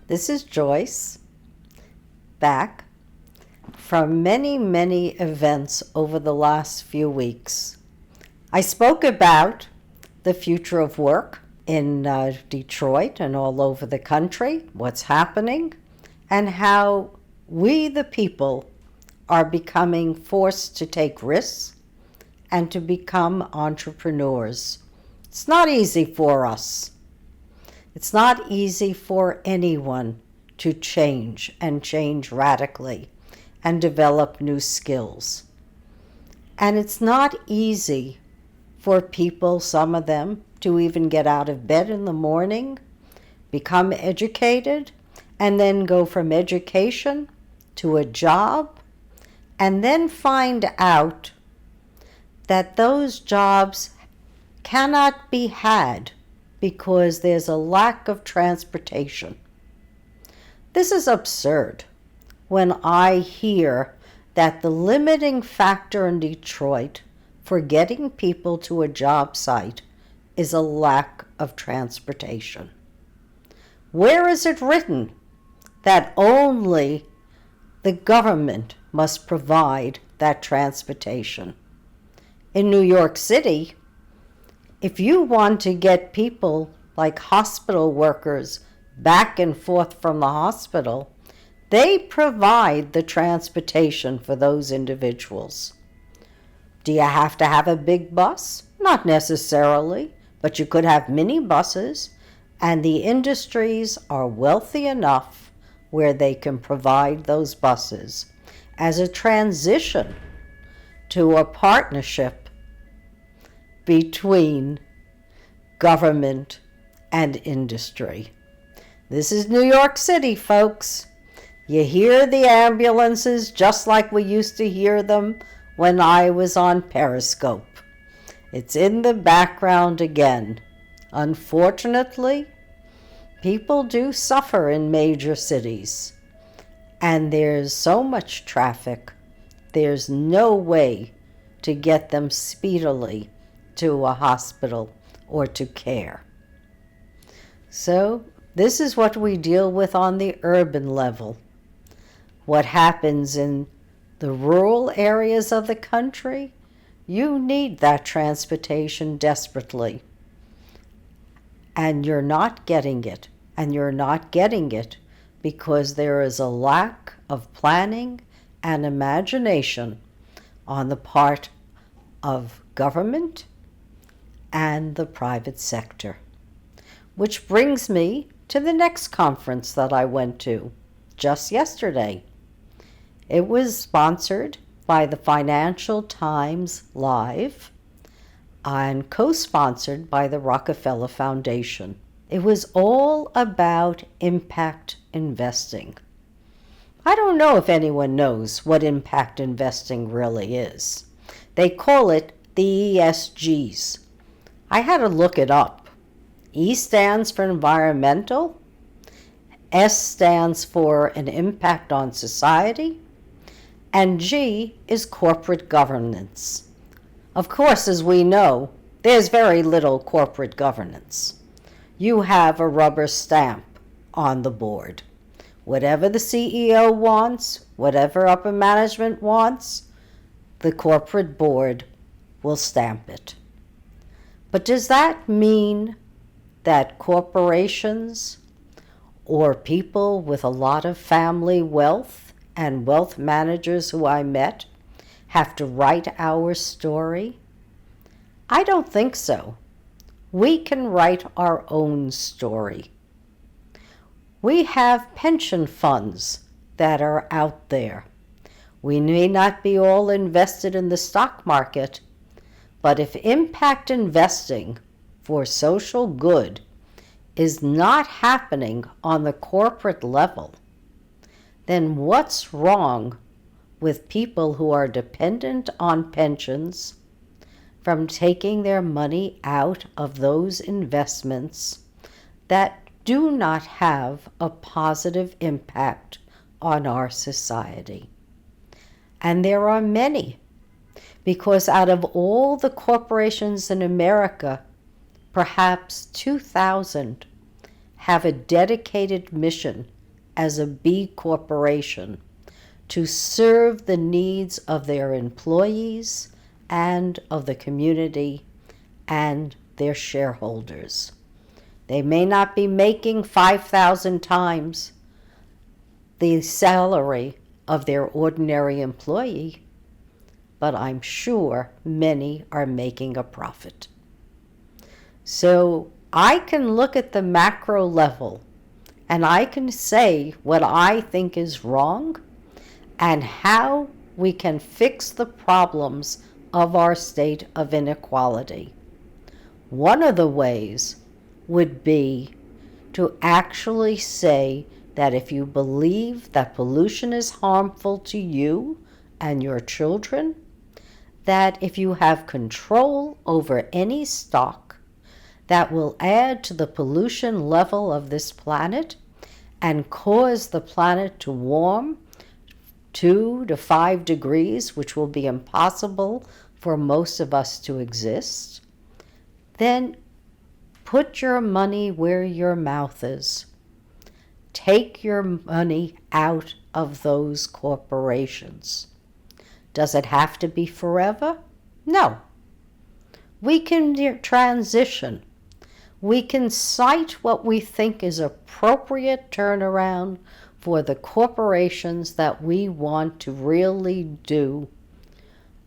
This is Joyce, back from many, many events over the last few weeks. I spoke about the future of work in Detroit and all over the country, what's happening, and how we, the people, are becoming forced to take risks and to become entrepreneurs. It's not easy for us. It's not easy for anyone to change and change radically and develop new skills. And it's not easy for people, some of them, to even get out of bed in the morning, become educated, and then go from education to a job, and then find out that those jobs cannot be had because there's a lack of transportation. This is absurd when I hear that the limiting factor in Detroit for getting people to a job site is a lack of transportation. Where is it written that only the government must provide that transportation? In New York City, if you want to get people like hospital workers back and forth from the hospital, they provide the transportation for those individuals. Do you have to have a big bus? Not necessarily, but you could have mini buses, and the industries are wealthy enough where they can provide those buses as a transition to a partnership between government and industry. This is New York City, folks. You hear the ambulances just like we used to hear them when I was on Periscope. It's in the background again. Unfortunately, people do suffer in major cities, and there's so much traffic, there's no way to get them speedily to a hospital or to care. So this is what we deal with on the urban level. What happens in the rural areas of the country, you need that transportation desperately. And you're not getting it. And you're not getting it because there is a lack of planning and imagination on the part of government and the private sector. Which brings me to the next conference that I went to just yesterday. It was sponsored by the Financial Times Live and co-sponsored by the Rockefeller Foundation. It was all about impact investing. I don't know if anyone knows what impact investing really is. They call it the ESGs. I had to look it up. E stands for environmental, S stands for an impact on society, and G is corporate governance. Of course, as we know, there's very little corporate governance. You have a rubber stamp on the board. Whatever the CEO wants, whatever upper management wants, the corporate board will stamp it. But does that mean that corporations or people with a lot of family wealth and wealth managers who I met have to write our story? I don't think so. We can write our own story. We have pension funds that are out there. We may not be all invested in the stock market, but if impact investing for social good is not happening on the corporate level, then what's wrong with people who are dependent on pensions from taking their money out of those investments that do not have a positive impact on our society? And there are many, because out of all the corporations in America, perhaps 2,000 have a dedicated mission as a B corporation to serve the needs of their employees and of the community and their shareholders. They may not be making 5,000 times the salary of their ordinary employee, but I'm sure many are making a profit. So I can look at the macro level and I can say what I think is wrong and how we can fix the problems of our state of inequality. One of the ways would be to actually say that if you believe that pollution is harmful to you and your children, that if you have control over any stock that will add to the pollution level of this planet and cause the planet to warm 2 to 5 degrees, which will be impossible for most of us to exist, then put your money where your mouth is. Take your money out of those corporations. Does it have to be forever? No. We can transition. We can cite what we think is appropriate turnaround for the corporations that we want to really do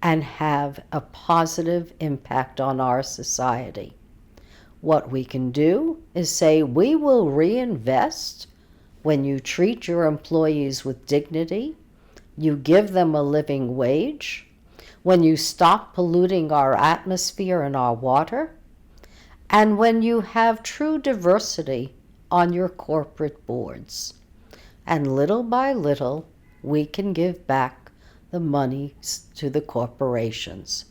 and have a positive impact on our society. What we can do is say we will reinvest when you treat your employees with dignity, you give them a living wage, when you stop polluting our atmosphere and our water, and when you have true diversity on your corporate boards. And little by little, we can give back the money to the corporations.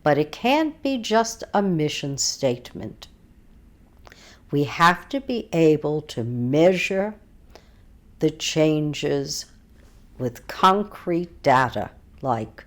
But it can't be just a mission statement. We have to be able to measure the changes with concrete data, like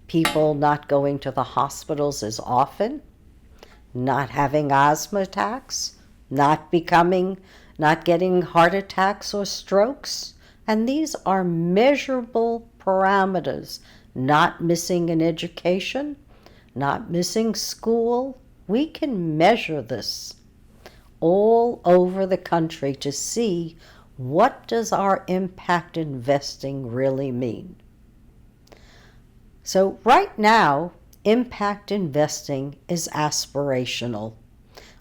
people not going to the hospitals as often, not having asthma attacks, not getting heart attacks or strokes. And these are measurable parameters. Not missing an education, not missing school. We can measure this all over the country to see what does our impact investing really mean. So right now, impact investing is aspirational.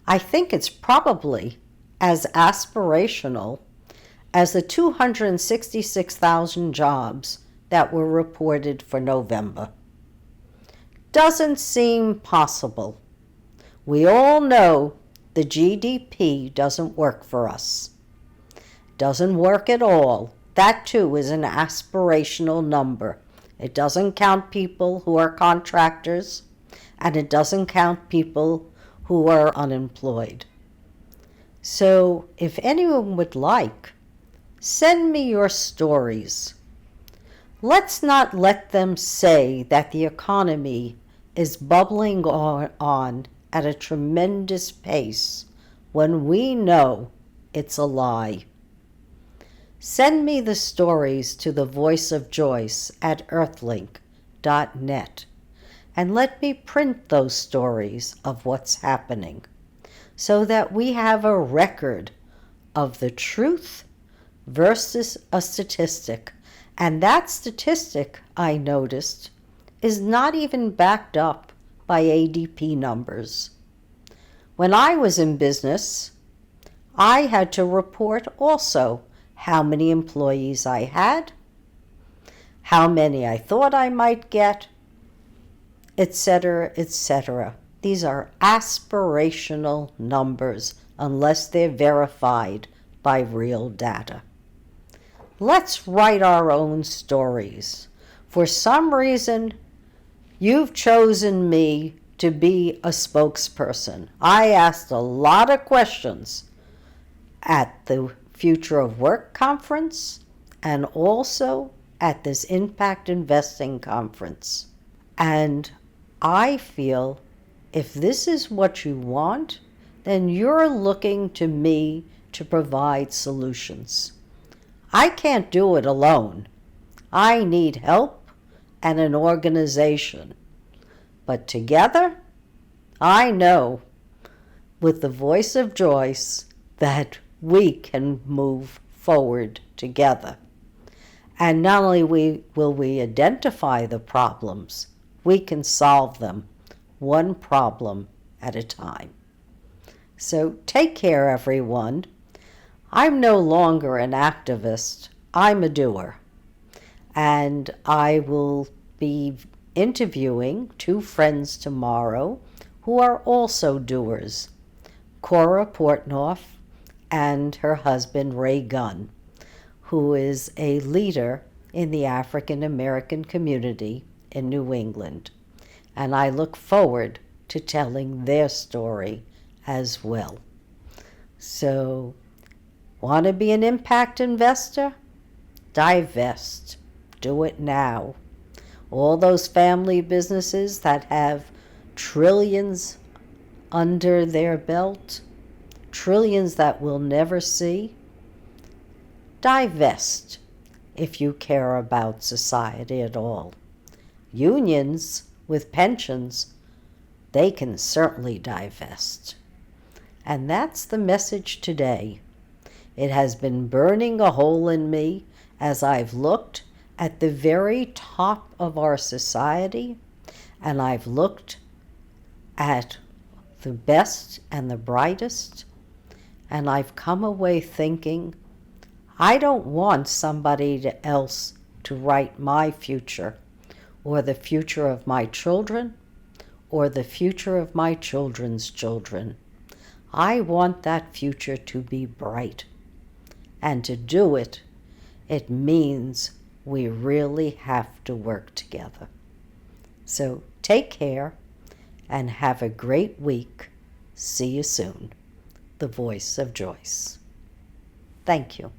I think it's probably as aspirational as the 266,000 jobs that were reported for November. Doesn't seem possible. We all know the GDP doesn't work for us. Doesn't work at all. That too is an aspirational number. It doesn't count people who are contractors, and it doesn't count people who are unemployed. So if anyone would like, send me your stories. Let's not let them say that the economy is bubbling on at a tremendous pace when we know it's a lie. Send me the stories to the Voice of Joyce at earthlink.net and let me print those stories of what's happening so that we have a record of the truth versus a statistic. And that statistic, I noticed, is not even backed up by ADP numbers. When I was in business, I had to report also how many employees I had, how many I thought I might get, etc., etc. These are aspirational numbers unless they're verified by real data. Let's write our own stories. For some reason, you've chosen me to be a spokesperson. I asked a lot of questions at the Future of Work conference and also at this Impact Investing conference. And I feel if this is what you want, then you're looking to me to provide solutions. I can't do it alone. I need help and an organization. But together, I know, with the voice of Joyce, that we can move forward together. And not only will we identify the problems, we can solve them one problem at a time. So take care, everyone. I'm no longer an activist. I'm a doer. And I will be interviewing 2 friends tomorrow who are also doers, Cora Portnoff and her husband Ray Gunn, who is a leader in the African American community in New England. And I look forward to telling their story as well. So, want to be an impact investor? Divest. Do it now. All those family businesses that have trillions under their belt, trillions that we'll never see, divest if you care about society at all. Unions with pensions, they can certainly divest. And that's the message today. It has been burning a hole in me as I've looked at the very top of our society, and I've looked at the best and the brightest, and I've come away thinking, I don't want somebody else to write my future, or the future of my children, or the future of my children's children. I want that future to be bright. And to do it, it means we really have to work together. So take care and have a great week. See you soon. The Voice of Joyce. Thank you.